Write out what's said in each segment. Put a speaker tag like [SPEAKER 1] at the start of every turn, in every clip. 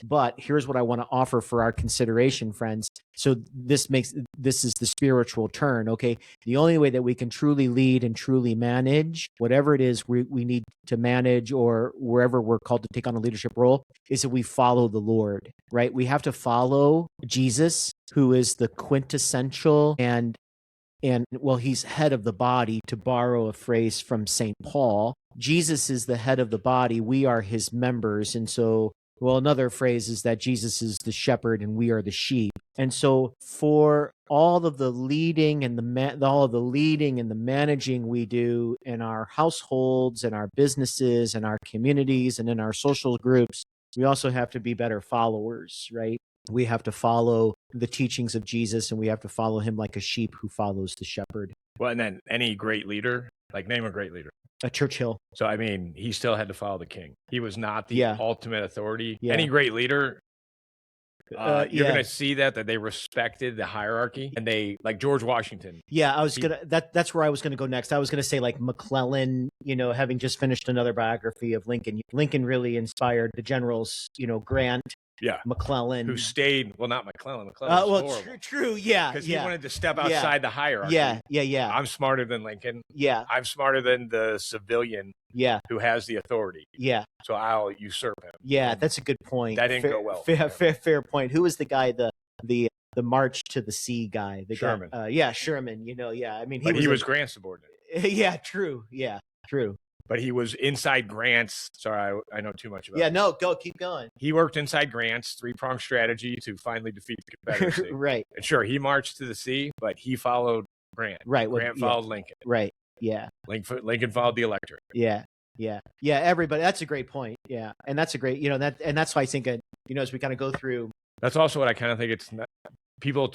[SPEAKER 1] But here's what I want to offer for our consideration, friends. So this is the spiritual turn. Okay. The only way that we can truly lead and truly manage whatever it is we need to manage, or wherever we're called to take on a leadership role, is that we follow the Lord, right? We have to follow Jesus, who is the quintessential and well, he's head of the body, to borrow a phrase from St. Paul. Jesus is the head of the body. We are his members. And so, well, another phrase is that Jesus is the shepherd and we are the sheep. And so for all of the leading and the managing we do in our households and our businesses and our communities and in our social groups, we also have to be better followers, right? We have to follow the teachings of Jesus, and we have to follow him like a sheep who follows the shepherd.
[SPEAKER 2] Well, and then any great leader, like name a great leader.
[SPEAKER 1] Churchill.
[SPEAKER 2] So, I mean, he still had to follow the king. He was not the ultimate authority.
[SPEAKER 1] Yeah.
[SPEAKER 2] Any great leader, you're going to see that they respected the hierarchy, and they, like George Washington.
[SPEAKER 1] Yeah, that's where I was going to go next. I was going to say like McClellan, having just finished another biography of Lincoln. Lincoln really inspired the generals, Grant.
[SPEAKER 2] Yeah,
[SPEAKER 1] McClellan,
[SPEAKER 2] who stayed. Well, not McClellan. McClellan was horrible.
[SPEAKER 1] True. Yeah,
[SPEAKER 2] because he wanted to step outside the hierarchy.
[SPEAKER 1] Yeah.
[SPEAKER 2] I'm smarter than Lincoln.
[SPEAKER 1] Yeah,
[SPEAKER 2] I'm smarter than the civilian.
[SPEAKER 1] Yeah,
[SPEAKER 2] who has the authority.
[SPEAKER 1] Yeah,
[SPEAKER 2] so I'll usurp him.
[SPEAKER 1] Yeah, that's a good point.
[SPEAKER 2] That didn't go well.
[SPEAKER 1] Fair point. Who was the guy? The March to the Sea guy.
[SPEAKER 2] Sherman.
[SPEAKER 1] Sherman. Yeah. I mean,
[SPEAKER 2] he was Grant's subordinate.
[SPEAKER 1] Yeah, true. Yeah, true.
[SPEAKER 2] But he was inside Grant's. Sorry, I know too much about it.
[SPEAKER 1] No, keep going.
[SPEAKER 2] He worked inside Grant's three-pronged strategy to finally defeat the Confederacy.
[SPEAKER 1] Right.
[SPEAKER 2] And sure, he marched to the sea, but he followed Grant.
[SPEAKER 1] Right.
[SPEAKER 2] Grant followed Lincoln.
[SPEAKER 1] Right. Yeah.
[SPEAKER 2] Lincoln followed the electorate.
[SPEAKER 1] Yeah. Everybody. That's a great point. Yeah. And that's a great, and that's why I think, as we kind of go through.
[SPEAKER 2] That's also what I kind of think people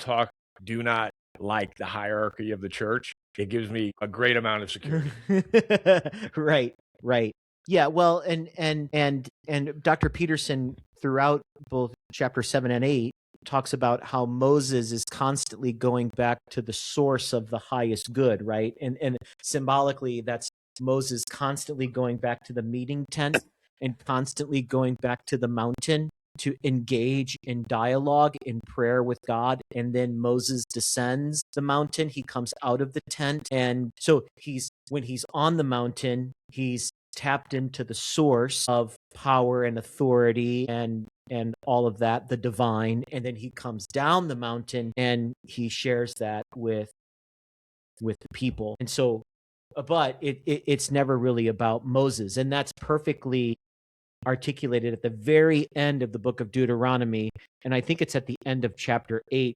[SPEAKER 2] do not like the hierarchy of the church. It gives me a great amount of security.
[SPEAKER 1] Right. Yeah. Well, and Dr. Peterson, throughout both chapter 7 and 8, talks about how Moses is constantly going back to the source of the highest good, right? And symbolically, that's Moses constantly going back to the meeting tent and constantly going back to the mountain to engage in dialogue, in prayer with God. And then Moses descends the mountain. He comes out of the tent. And so when he's on the mountain, he's tapped into the source of power and authority and all of that, the divine. And then he comes down the mountain and he shares that with the people. And so, but it's never really about Moses. And that's perfectly articulated at the very end of the book of Deuteronomy. And I think it's at the end of chapter 8,